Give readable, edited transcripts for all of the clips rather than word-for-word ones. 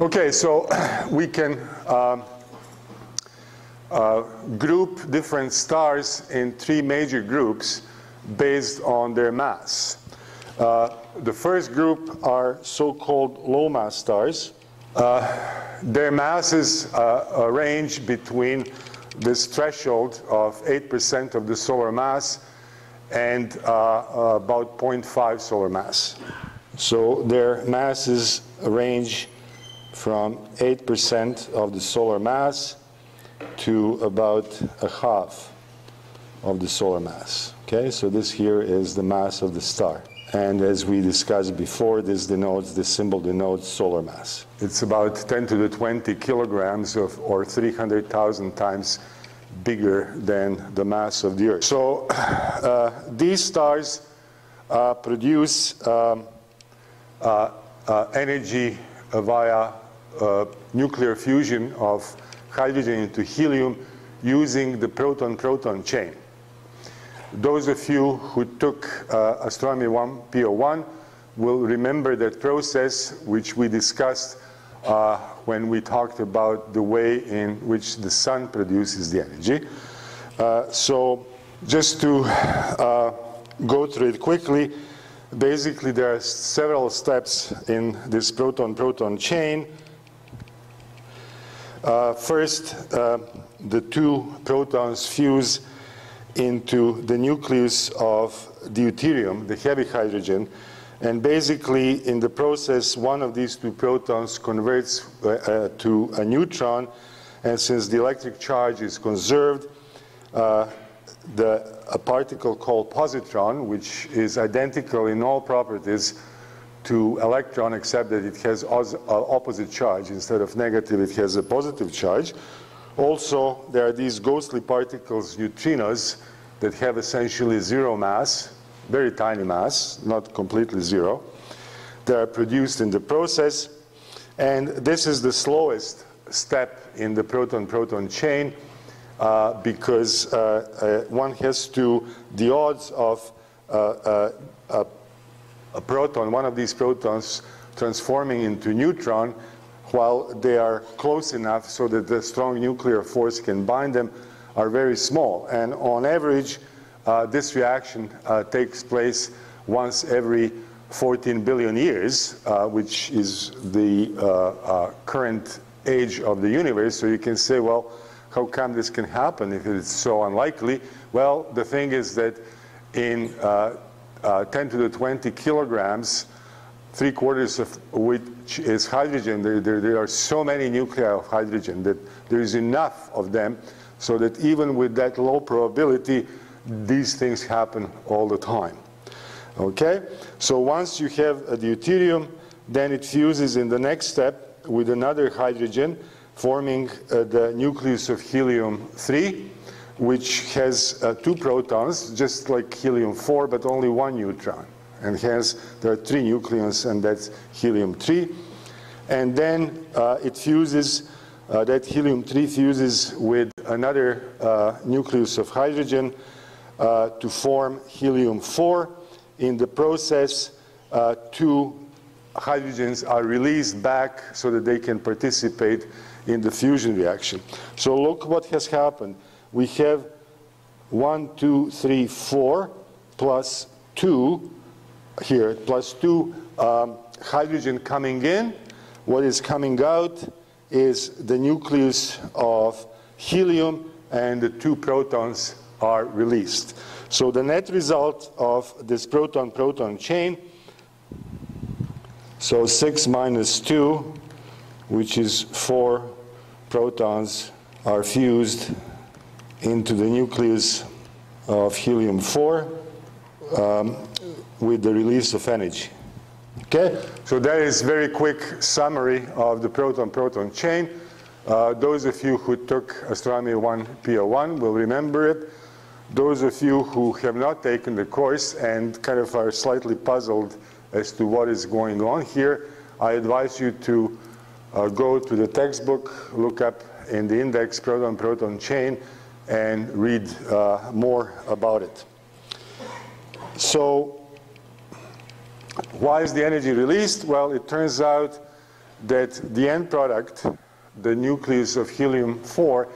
Okay, so we can group different stars in three major groups based on their mass. The first group are so-called low-mass stars. Their masses range between this threshold of 8% of the solar mass and about 0.5 solar mass. So their masses range from 8% of the solar mass to about a half of the solar mass. Okay, so this here is the mass of the star. And as we discussed before, this symbol denotes solar mass. It's about 10 to the 20 kilograms or 300,000 times bigger than the mass of the Earth. So these stars produce energy via nuclear fusion of hydrogen into helium using the proton-proton chain. Those of you who took Astronomy 1P01 will remember that process which we discussed when we talked about the way in which the sun produces the energy. So just to go through it quickly, basically there are several steps in this proton-proton chain. First, the two protons fuse into the nucleus of deuterium, the heavy hydrogen, and basically in the process one of these two protons converts to a neutron, and since the electric charge is conserved, a particle called positron, which is identical in all properties to electron except that it has opposite charge. Instead of negative, it has a positive charge. Also, there are these ghostly particles, neutrinos, that have essentially zero mass, very tiny mass, not completely zero. They are produced in the process. And this is the slowest step in the proton-proton chain because one has to, the odds of a proton, one of these protons transforming into neutron while they are close enough so that the strong nuclear force can bind them are very small. And on average, this reaction takes place once every 14 billion years, which is the current age of the universe. So you can say, well, how come this can happen if it's so unlikely? Well, the thing is that in 10 to the 20 kilograms, 3/4 of which is hydrogen, there are so many nuclei of hydrogen that there is enough of them so that even with that low probability, these things happen all the time. Okay? So once you have a deuterium, then it fuses in the next step with another hydrogen, forming the nucleus of helium-3, which has two protons, just like helium-4, but only one neutron. And hence, there are three nucleons, and that's helium-3. And then it fuses, that helium-3 fuses with another nucleus of hydrogen to form helium-4. In the process, two hydrogens are released back so that they can participate in the fusion reaction. So look what has happened. We have 1, 2, 3, 4 plus 2 here, plus 2 hydrogen coming in. What is coming out is the nucleus of helium, and the two protons are released. So the net result of this proton-proton chain, so 6 minus 2, which is 4 protons are fused into the nucleus of helium-4 with the release of energy. Okay? So that is a very quick summary of the proton-proton chain. Those of you who took Astronomy 1P01 will remember it. Those of you who have not taken the course and kind of are slightly puzzled as to what is going on here, I advise you to go to the textbook, look up in the index proton-proton chain, and read more about it. So why is the energy released? Well, it turns out that the end product, the nucleus of helium-4,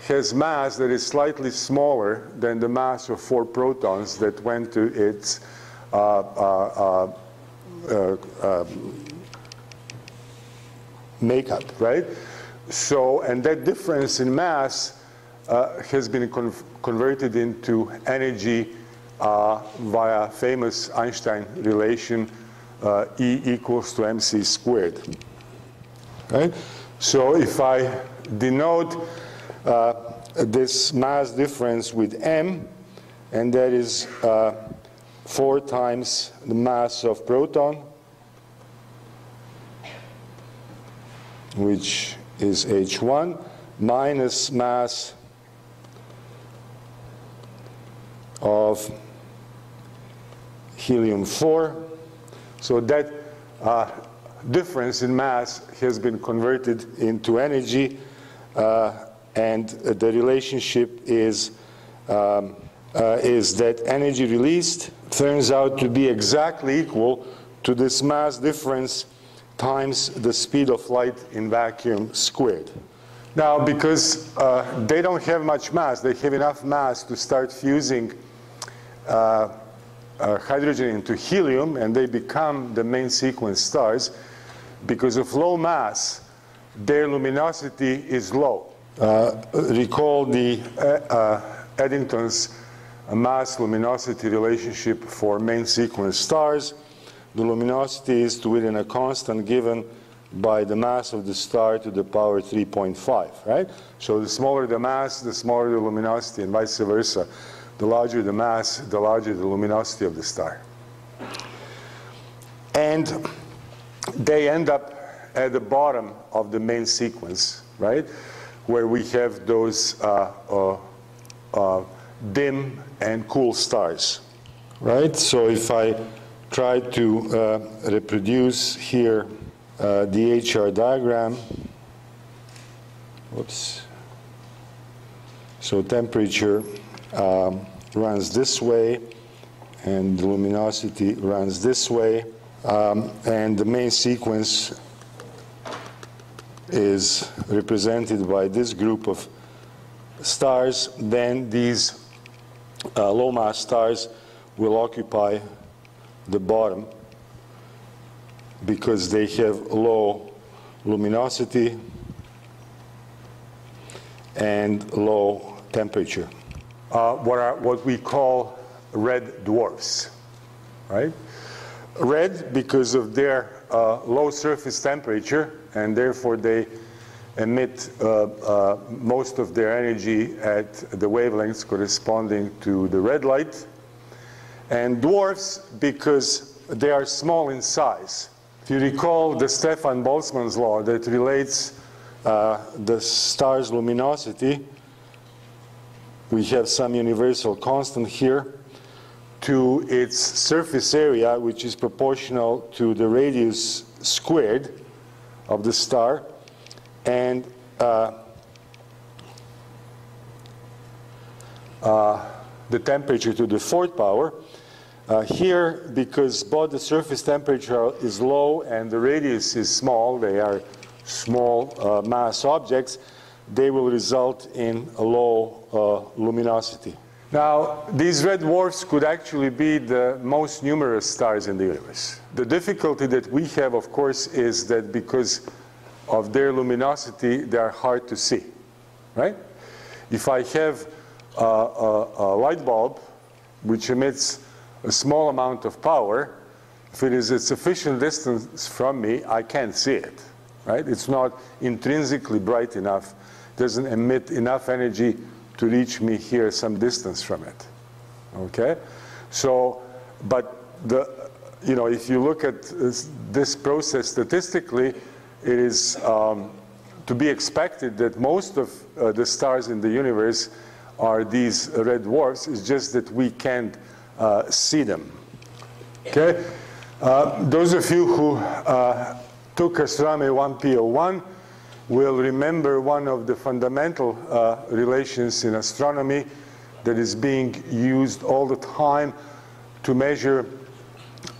has mass that is slightly smaller than the mass of 4 protons that went to its makeup, right? So, and that difference in mass has been converted into energy via famous Einstein relation, E equals to mc squared, right? So if I denote this mass difference with m, and that is 4 times the mass of proton, which is H1, minus mass of helium-4. So that difference in mass has been converted into energy, and the relationship is that energy released turns out to be exactly equal to this mass difference times the speed of light in vacuum squared. Now, because they don't have much mass, they have enough mass to start fusing hydrogen into helium, and they become the main sequence stars. Because of low mass, their luminosity is low. Recall the Eddington's mass luminosity relationship for main sequence stars. The luminosity is to within a constant given by the mass of the star to the power 3.5, right? So the smaller the mass, the smaller the luminosity, and vice versa. The larger the mass, the larger the luminosity of the star. And they end up at the bottom of the main sequence, right? Where we have those dim and cool stars, right? So if I try to reproduce here the HR diagram, whoops. So temperature runs this way, and the luminosity runs this way, and the main sequence is represented by this group of stars. Then these low mass stars will occupy the bottom because they have low luminosity and low temperature. What we call red dwarfs, right? Red because of their low surface temperature, and therefore they emit most of their energy at the wavelengths corresponding to the red light. And dwarfs because they are small in size. If you recall the Stefan Boltzmann's law that relates the star's luminosity, we have some universal constant here, to its surface area, which is proportional to the radius squared of the star, and the temperature to the 4th power. Here, because both the surface temperature is low and the radius is small, they are small mass objects, they will result in a low luminosity. Now, these red dwarfs could actually be the most numerous stars in the universe. The difficulty that we have, of course, is that because of their luminosity, they are hard to see, right? If I have a light bulb which emits a small amount of power, if it is a sufficient distance from me, I can't see it, right? It's not intrinsically bright enough, doesn't emit enough energy to reach me here some distance from it, okay? So, but if you look at this process statistically, it is to be expected that most of the stars in the universe are these red dwarfs. It's just that we can't see them, okay? Those of you who took astronomy 1P01 will remember one of the fundamental relations in astronomy that is being used all the time to measure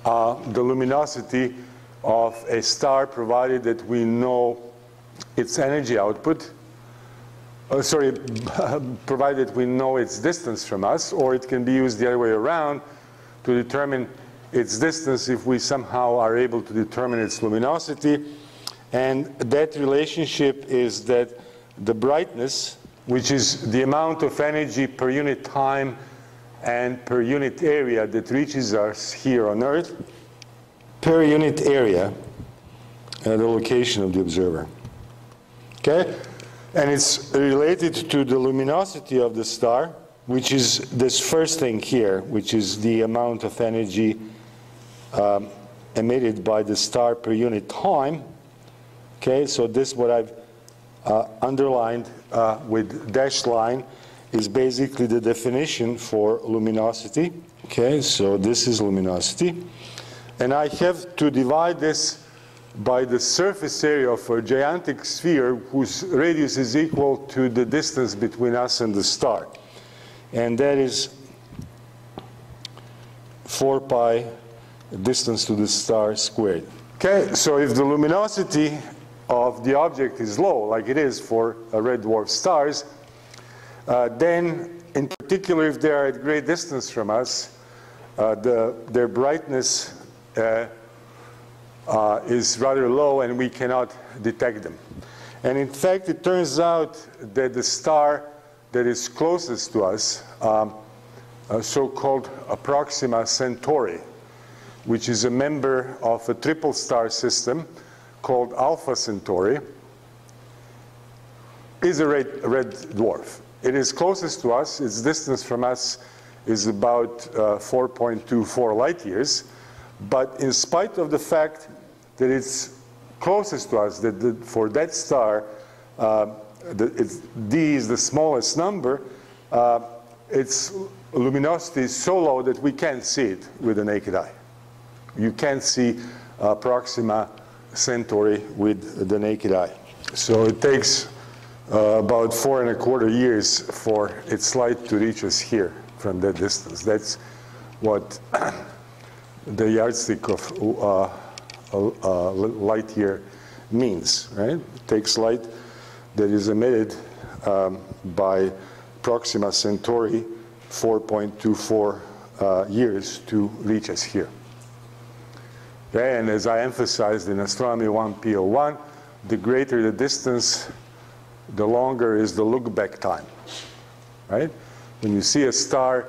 the luminosity of a star provided that we know its energy output, provided we know its distance from us, or it can be used the other way around to determine its distance if we somehow are able to determine its luminosity. And that relationship is that the brightness, which is the amount of energy per unit time and per unit area that reaches us here on Earth, per unit area at the location of the observer. Okay? And it's related to the luminosity of the star, which is this first thing here, which is the amount of energy emitted by the star per unit time. Okay, so this, what I've underlined with dashed line, is basically the definition for luminosity. Okay, so this is luminosity. And I have to divide this by the surface area of a gigantic sphere whose radius is equal to the distance between us and the star. And that is 4 pi distance to the star squared. Okay, so if the luminosity of the object is low, like it is for red dwarf stars, then in particular if they are at great distance from us, their brightness is rather low and we cannot detect them. And in fact, it turns out that the star that is closest to us, so-called Proxima Centauri, which is a member of a triple star system called Alpha Centauri, is a red dwarf. It is closest to us. Its distance from us is about 4.24 light years. But in spite of the fact that it's closest to us, that for that star, D is the smallest number, its luminosity is so low that we can't see it with the naked eye. You can't see Proxima Centauri with the naked eye. So it takes about 4¼ years for its light to reach us here from that distance. That's what the yardstick of light year means, right? It takes light that is emitted by Proxima Centauri 4.24 years to reach us here. Okay, and as I emphasized in Astronomy 1P01, the greater the distance, the longer is the look-back time, right? When you see a star,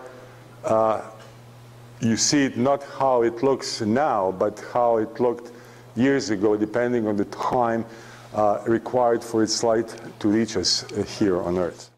you see it not how it looks now, but how it looked years ago, depending on the time required for its light to reach us here on Earth.